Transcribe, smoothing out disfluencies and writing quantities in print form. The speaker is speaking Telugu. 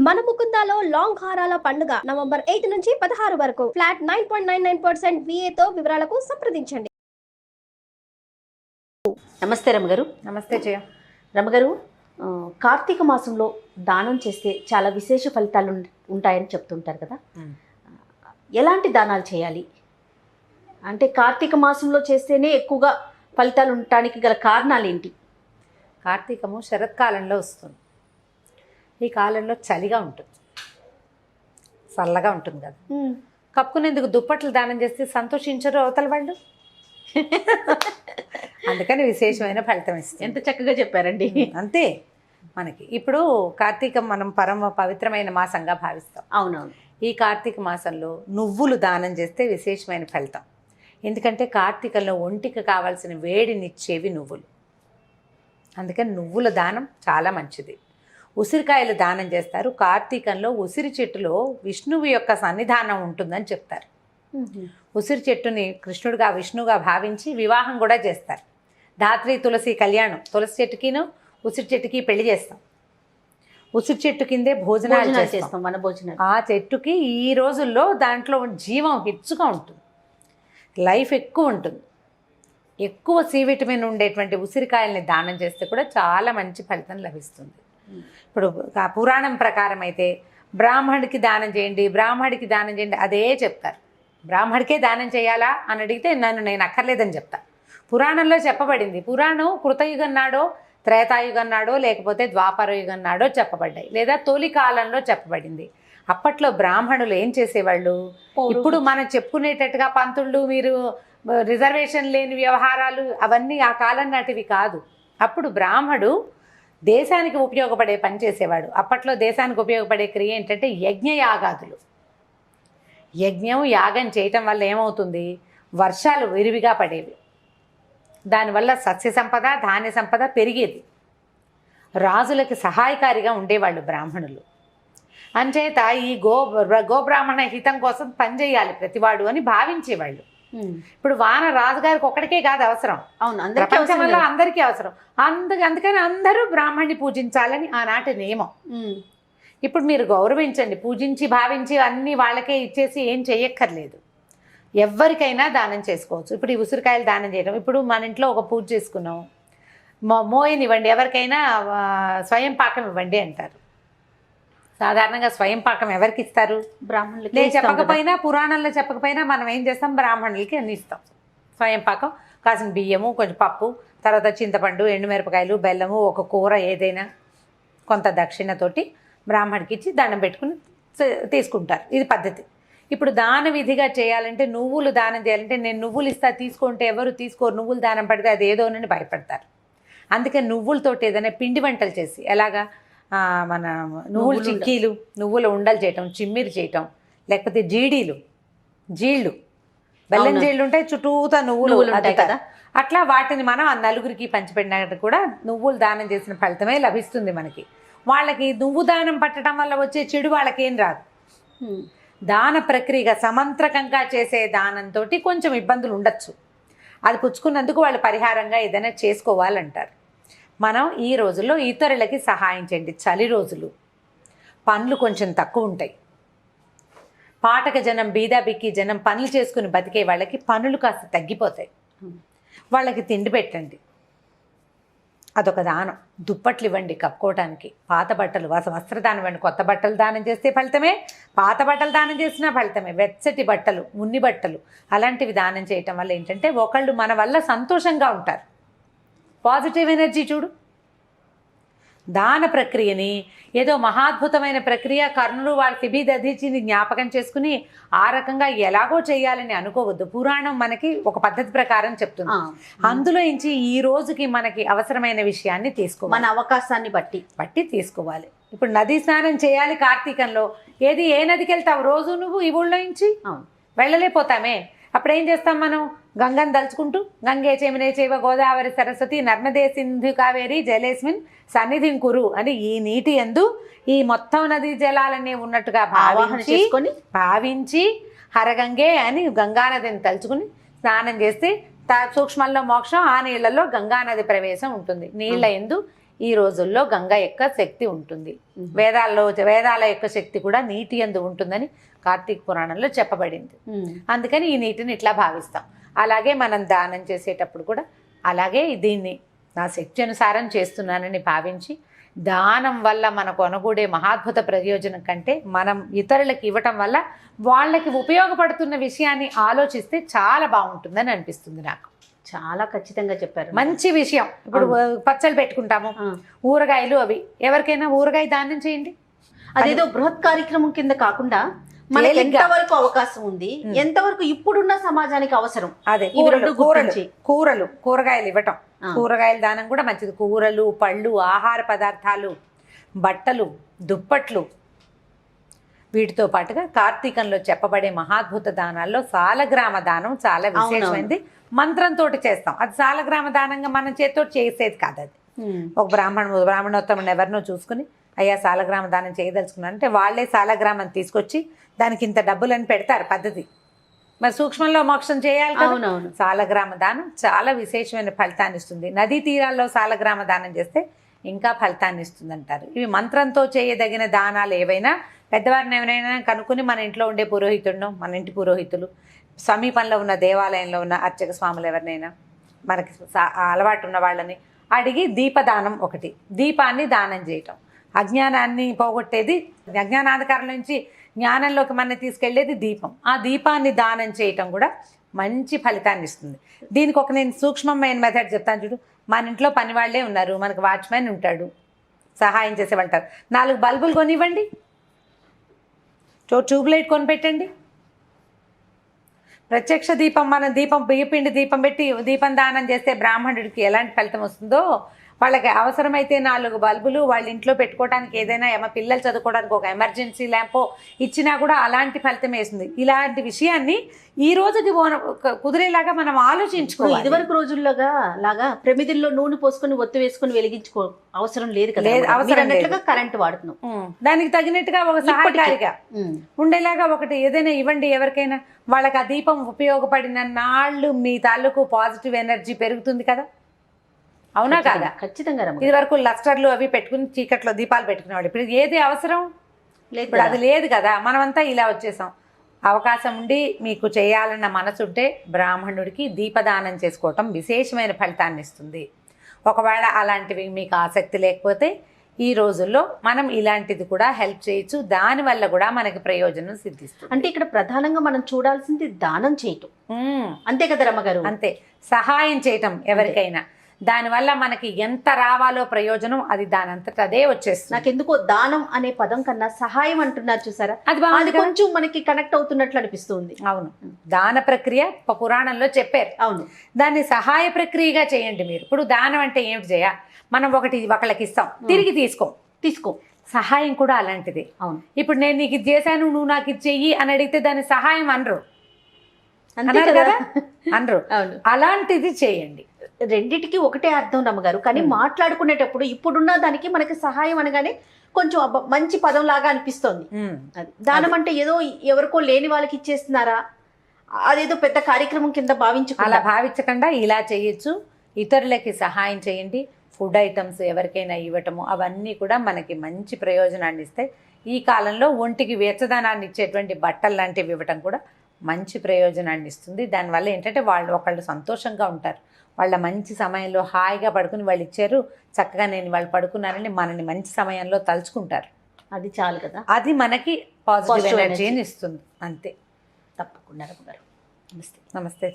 మన ముకుందాలో లాంగ్ హారాల పండుగ నవంబర్ 8 నుంచి 16 వరకు ఫ్లాట్ 9.99% VA తో వివరాలకు సంప్రదించండి. నమస్తే రమగారు. నమస్తే జయ. రమగారు, కార్తీక మాసంలో దానం చేస్తే చాలా విశేష ఫలితాలు ఉంటాయని చెప్తుంటారు కదా. ఎలాంటి దానాలు చేయాలి అంటే కార్తీక మాసంలో చేస్తేనే ఎక్కువగా ఫలితాలు ఉండటానికి గల కారణాలు ఏంటి? కార్తీకము శరత్కాలంలో వస్తుంది. ఈ కాలంలో చలిగా ఉంటుంది, చల్లగా ఉంటుంది కదా. కప్పుకునేందుకు దుప్పట్లు దానం చేస్తే సంతోషించరు అవతల వాళ్ళు. అందుకని విశేషమైన ఫలితం ఇస్తుంది. ఎంత చక్కగా చెప్పారండి. అంతే. మనకి ఇప్పుడు కార్తీకం మనం పరమ పవిత్రమైన మాసంగా భావిస్తాం. అవునవును. ఈ కార్తీక మాసంలో నువ్వులు దానం చేస్తే విశేషమైన ఫలితం. ఎందుకంటే కార్తీకంలో ఒంటికి కావాల్సిన వేడినిచ్చేవి నువ్వులు. అందుకని నువ్వుల దానం చాలా మంచిది. ఉసిరికాయలు దానం చేస్తారు. కార్తీకంలో ఉసిరి చెట్టులో విష్ణువు యొక్క సన్నిధానం ఉంటుందని చెప్తారు. ఉసిరి చెట్టుని కృష్ణుడిగా విష్ణువుగా భావించి వివాహం కూడా చేస్తారు. ధాత్రి తులసి కళ్యాణం, తులసి చెట్టుకిను ఉసిరి చెట్టుకి పెళ్లి చేస్తాం. ఉసిరి చెట్టు కిందే భోజనాలు చేస్తాం, మన భోజనాలు. ఆ చెట్టుకి ఈ రోజుల్లో దాంట్లో జీవం హెచ్చుగా ఉంటుంది, లైఫ్ ఎక్కువ ఉంటుంది. ఎక్కువ సి విటమిన్ ఉండేటువంటి ఉసిరికాయల్ని దానం చేస్తే కూడా చాలా మంచి ఫలితం లభిస్తుంది. ఇప్పుడు పురాణం ప్రకారం అయితే బ్రాహ్మడికి దానం చేయండి, బ్రాహ్మడికి దానం చేయండి అదే చెప్తారు. బ్రాహ్మడికే దానం చేయాలా అని అడిగితే నేను అక్కర్లేదని చెప్తా. పురాణంలో చెప్పబడింది. పురాణం కృతయుగం నాడో త్రేతాయుగం నాడో లేకపోతే ద్వాపర యుగం నాడో చెప్పబడ్డాయి, లేదా తొలి కాలంలో చెప్పబడింది. అప్పట్లో బ్రాహ్మణులు ఏం చేసేవాళ్ళు? ఇప్పుడు మనం చెప్పుకునేటట్టుగా పంతుళ్ళు మీరు రిజర్వేషన్ లేని వ్యవహారాలు అవన్నీ ఆ కాలం నాటివి కాదు. అప్పుడు బ్రాహ్మడు దేశానికి ఉపయోగపడే పని చేసేవాడు. అప్పట్లో దేశానికి ఉపయోగపడే క్రియ ఏంటంటే యజ్ఞయాగాదులు. యజ్ఞం యాగం చేయటం వల్ల ఏమవుతుంది? వర్షాలు విరివిగా పడేవి. దానివల్ల సస్య సంపద ధాన్య సంపద పెరిగేది. రాజులకి సహాయకారిగా ఉండేవాళ్ళు బ్రాహ్మణులు. అంచేత ఈ గోబ్రాహ్మణ హితం కోసం పనిచేయాలి ప్రతివాడు అని భావించేవాళ్ళు. ఇప్పుడు వాన రాజుగారికి ఒక్కడికే కాదు అవసరం, ప్రపంచం వల్ల అందరికీ అవసరం. అందుకని అందరూ బ్రాహ్మణ్ణి పూజించాలని ఆనాటి నియమం. ఇప్పుడు మీరు గౌరవించండి, పూజించి భావించి అన్నీ వాళ్ళకే ఇచ్చేసి ఏం చెయ్యక్కర్లేదు. ఎవరికైనా దానం చేసుకోవచ్చు. ఇప్పుడు ఈ ఉసిరికాయలు దానం చేయడం, ఇప్పుడు మన ఇంట్లో ఒక పూజ చేసుకున్నాం, మోయనివ్వండి, ఎవరికైనా స్వయం పాకం ఇవ్వండి అంటారు. సాధారణంగా స్వయం పాకం ఎవరికి ఇస్తారు? బ్రాహ్మణులకి. చెప్పకపోయినా పురాణంలో చెప్పకపోయినా మనం ఏం చేస్తాం? బ్రాహ్మణులకి అన్ని ఇస్తాం. స్వయం పాకం కాసిన బియ్యము, కొంచెం పప్పు, తర్వాత చింతపండు, ఎండుమిరపకాయలు, బెల్లము, ఒక కూర ఏదైనా కొంత దక్షిణతోటి బ్రాహ్మణికి ఇచ్చి దండం పెట్టుకుని తీసుకుంటారు. ఇది పద్ధతి. ఇప్పుడు దాన విధిగా చేయాలంటే నువ్వులు దానం చేయాలంటే నేను నువ్వులు ఇస్తా తీసుకుంటే ఎవరు తీసుకోరు, నువ్వులు దానం పడితే అది ఏదోనని భయపడతారు. అందుకని నువ్వులతోటి ఏదైనా పిండి వంటలు చేసి, ఎలాగా మన నువ్వులు చిక్కీలు, నువ్వుల ఉండలు చేయటం, చిమ్మిరి చేయటం, లేకపోతే జీళ్ళు బెల్లం జీళ్ళు ఉంటాయి, చుట్టూతా నువ్వులు ఉంటాయి కదా, అట్లా వాటిని మనం ఆ నలుగురికి పంచిపెట్టినట్టు కూడా నువ్వులు దానం చేసిన ఫలితమే లభిస్తుంది మనకి. వాళ్ళకి నువ్వు దానం పట్టడం వల్ల వచ్చే చెడు వాళ్ళకేం రాదు. దాన ప్రక్రియగా సమంత్రకంగా చేసే దానంతో కొంచెం ఇబ్బందులు ఉండొచ్చు. అది పుచ్చుకున్నందుకు వాళ్ళు పరిహారంగా ఏదైనా చేసుకోవాలంటారు. మనం ఈ రోజుల్లో ఇతరులకి సహాయం చేయండి. చలి రోజులు, పనులు కొంచెం తక్కువ ఉంటాయి. పాటక జనం, బీదా బిక్కి జనం పనులు చేసుకుని బతికే వాళ్ళకి పనులు కాస్త తగ్గిపోతాయి. వాళ్ళకి తిండి పెట్టండి, అదొక దానం. దుప్పట్లు ఇవ్వండి కప్పుకోవటానికి, పాత బట్టలు వస్త్రదానం ఇవ్వండి. కొత్త బట్టలు దానం చేస్తే ఫలితమే, పాత బట్టలు దానం చేసినా ఫలితమే. వెచ్చటి బట్టలు, ఉన్ని బట్టలు అలాంటివి దానం చేయటం వల్ల ఏంటంటే ఒకళ్ళు మన వల్ల సంతోషంగా ఉంటారు. పాజిటివ్ ఎనర్జీ చూడు. దాన ప్రక్రియని ఏదో మహాద్భుతమైన ప్రక్రియ, కర్ణుడు వాళ్ళ శిబిదధిచిని జ్ఞాపకం చేసుకుని ఆ రకంగా ఎలాగో చేయాలని అనుకోవద్దు. పురాణం మనకి ఒక పద్ధతి ప్రకారం చెప్తుంది. అందులో నుంచి ఈ రోజుకి మనకి అవసరమైన విషయాన్ని తీసుకోవాలి, మన అవకాశాన్ని బట్టి తీసుకోవాలి. ఇప్పుడు నదీ స్నానం చేయాలి కార్తీకంలో. ఏ నదికి వెళ్తావు రోజు నువ్వు? ఈ ఊళ్ళో నుంచి వెళ్ళలేకపోతామే. అప్పుడు ఏం చేస్తాం మనం? గంగను దలుచుకుంటూ గంగే చేమినే చేవ గోదావరి సరస్వతి నర్మదే సింధు కావేరి జలేస్మిన్ సన్నిధిం కురు అని ఈ నీటి యందు ఈ మొత్తం నదీ జలాలన్నీ ఉన్నట్టుగా భావించి హరగంగే అని గంగానదిని తలుచుకుని స్నానం చేస్తే సూక్ష్మంలో మోక్షం, ఆ నీళ్లలో గంగానది ప్రవేశం ఉంటుంది. నీళ్ల యందు ఈ రోజుల్లో గంగ యొక్క శక్తి ఉంటుంది. వేదాల యొక్క శక్తి కూడా నీటి యందు ఉంటుందని కార్తీక పురాణంలో చెప్పబడింది. అందుకని ఈ నీటిని ఇట్లా భావిస్తాం. అలాగే మనం దానం చేసేటప్పుడు కూడా అలాగే దీన్ని నా శక్తి అనుసారం చేస్తున్నానని భావించి, దానం వల్ల మనకు అనుకూడే మహాద్భుత ప్రయోజనం కంటే మనం ఇతరులకు ఇవ్వటం వల్ల వాళ్ళకి ఉపయోగపడుతున్న విషయాన్ని ఆలోచిస్తే చాలా బాగుంటుందని అనిపిస్తుంది నాకు. చాలా ఖచ్చితంగా చెప్పారు. మంచి విషయం. ఇప్పుడు పచ్చళ్ళు పెట్టుకుంటాము, ఊరగాయలు అవి, ఎవరికైనా ఊరగాయ దానం చేయండి. అదేదో బృహత్ కార్యక్రమం కింద కాకుండా మనకి ఎంతవరకు అవకాశం ఉంది, ఎంతవరకు ఇప్పుడున్న సమాజానికి అవసరం, అదే కూరగాయలు ఇవ్వటం. కూరగాయల దానం కూడా మంచిది. కూరలు, పళ్ళు, ఆహార పదార్థాలు, బట్టలు, దుప్పట్లు, వీటితో పాటుగా కార్తీకంలో చెప్పబడే మహాద్భుత దానాల్లో సాలగ్రామ దానం చాలా విశేషమైనది. మంత్రంతో చేస్తాం. అది సాలగ్రామ దానంగా మన చేతితో చేసేది కాదు. అది ఒక బ్రాహ్మణోత్తముని ఎవరినో చూసుకుని అయ్యా సాలగ్రామ దానం చేయదలుచుకున్నాను అంటే వాళ్ళే సాలగ్రామం తీసుకొచ్చి దానికి ఇంత డబ్బులని పెడతారు పద్ధతి. మరి సూక్ష్మంలో మోక్షం చేయాలి కదా. సాలగ్రామ దానం చాలా విశేషమైన ఫలితాన్ని ఇస్తుంది. నదీ తీరాల్లో సాలగ్రామ దానం చేస్తే ఇంకా ఫలితాన్ని ఇస్తుంది అంటారు. ఇవి మంత్రంతో చేయదగిన దానాలు ఏవైనా పెద్దవారిని ఎవరైనా కనుక్కొని మన ఇంట్లో ఉండే పురోహితుడు, మన ఇంటి పురోహితులు, సమీపంలో ఉన్న దేవాలయంలో ఉన్న అర్చక స్వాములు ఎవరినైనా మనకి అలవాటు ఉన్న వాళ్ళని అడిగి దీపదానం ఒకటి, దీపాన్ని దానం చేయటం. అజ్ఞానాన్ని పోగొట్టేది, అజ్ఞానాంధకారం నుంచి జ్ఞానంలోకి మన తీసుకెళ్లేది దీపం. ఆ దీపాన్ని దానం చేయటం కూడా మంచి ఫలితాన్ని ఇస్తుంది. దీనికి ఒక నేను సూక్ష్మమైన మెథడ్ చెప్తాను చూడు. మన ఇంట్లో పని వాళ్ళే ఉన్నారు, మనకు వాచ్మెన్ ఉంటాడు, సహాయం చేసేవాళ్ళంటారు. 4 బల్బులు కొనివ్వండి, ట్యూబ్లైట్ కొనిపెట్టండి. ప్రత్యక్ష దీపం, మనం బియ్యపిండి దీపం పెట్టి దీపం దానం చేస్తే బ్రాహ్మణుడికి ఎలాంటి ఫలితం వస్తుందో, వాళ్ళకి అవసరమైతే 4 బల్బులు వాళ్ళ ఇంట్లో పెట్టుకోవడానికి, ఏదైనా పిల్లలు చదువుకోవడానికి ఒక ఎమర్జెన్సీ ల్యాంపో ఇచ్చినా కూడా అలాంటి ఫలితం వేస్తుంది. ఇలాంటి విషయాన్ని ఈ రోజుకి కుదిరేలాగా మనం ఆలోచించుకోవాలి. ఇదివరకు రోజుల్లోగా లాగా ప్రమిదిల్లో నూనె పోసుకొని ఒత్తి వేసుకొని వెలిగించుకో అవసరం లేదు కదా. అవసరం కరెంట్ వాడుతున్నాం. దానికి తగినట్టుగా ఒక సహాయకారిగా ఉండేలాగా ఒకటి ఏదైనా ఇవ్వండి ఎవరికైనా. వాళ్ళకి ఆ దీపం ఉపయోగపడిన నాళ్ళు మీ తాలూకు పాజిటివ్ ఎనర్జీ పెరుగుతుంది కదా. అవునా కాదా? ఖచ్చితంగా. ఇది వరకు లస్టర్లు అవి పెట్టుకుని చీకట్లో దీపాలు పెట్టుకునేవాడు. ఇప్పుడు ఏది అవసరం లేదు, ఇప్పుడు అది లేదు కదా. మనమంతా ఇలా వచ్చేసాం. అవకాశం ఉండి మీకు చేయాలన్న మనసు ఉంటే బ్రాహ్మణుడికి దీపదానం చేసుకోవటం విశేషమైన ఫలితాన్ని ఇస్తుంది. ఒకవేళ అలాంటివి మీకు ఆసక్తి లేకపోతే ఈ రోజుల్లో మనం ఇలాంటిది కూడా హెల్ప్ చేయొచ్చు. దానివల్ల కూడా మనకి ప్రయోజనం సిద్ధిస్తుంది. అంటే ఇక్కడ ప్రధానంగా మనం చూడాల్సింది దానం చేయటం, అంతే కదా రమ్మగారు? అంతే, సహాయం చేయటం ఎవరికైనా. దానివల్ల మనకి ఎంత రావాలో ప్రయోజనం అది దానంతట అదే వచ్చేస్తుంది. నాకెందుకో దానం అనే పదం కన్నా సహాయం అంటున్నారు చూసారా, అది కొంచెం మనకి కనెక్ట్ అవుతున్నట్లు అనిపిస్తుంది. అవును, దాన ప్రక్రియ పురాణంలో చెప్పారు. అవును, దాన్ని సహాయ ప్రక్రియగా చేయండి మీరు. ఇప్పుడు దానం అంటే ఏమిటి చేయ, మనం ఒకళ్ళకి ఇస్తాం, తిరిగి తీసుకో. సహాయం కూడా అలాంటిది. అవును, ఇప్పుడు నేను నీకు ఇది చేశాను, నువ్వు నాకు ఇది చెయ్యి అని అడిగితే దాన్ని సహాయం అనరు కదా. అలాంటిది చేయండి. రెండిటికి ఒకటే అర్థం రమ్మగారు. కానీ మాట్లాడుకునేటప్పుడు ఇప్పుడున్న దానికి మనకి సహాయం అనగానే కొంచెం మంచి పదం లాగా అనిపిస్తోంది. దానం అంటే ఏదో ఎవరికో లేని వాళ్ళకి ఇచ్చేస్తున్నారా, అదేదో పెద్ద కార్యక్రమం కింద అలా భావించకుండా ఇలా చేయొచ్చు. ఇతరులకి సహాయం చేయండి. ఫుడ్ ఐటమ్స్ ఎవరికైనా ఇవ్వటము అవన్నీ కూడా మనకి మంచి ప్రయోజనాన్ని ఇస్తాయి. ఈ కాలంలో ఒంటికి వెచ్చదనాన్ని ఇచ్చేటువంటి బట్టలు లాంటివి ఇవ్వటం కూడా మంచి ప్రయోజనాన్ని ఇస్తుంది. దానివల్ల ఏంటంటే ఒకళ్ళు సంతోషంగా ఉంటారు. వాళ్ళ మంచి సమయంలో హాయిగా పడుకుని వాళ్ళు ఇచ్చారు, చక్కగా నేను వాళ్ళు పడుకున్నానని మనని మంచి సమయంలో తలుచుకుంటారు. అది చాలు కదా. అది మనకి పాజిటివ్ ఎనర్జీని ఇస్తుంది. అంతే. తప్పకుండా. నమస్తే. నమస్తే.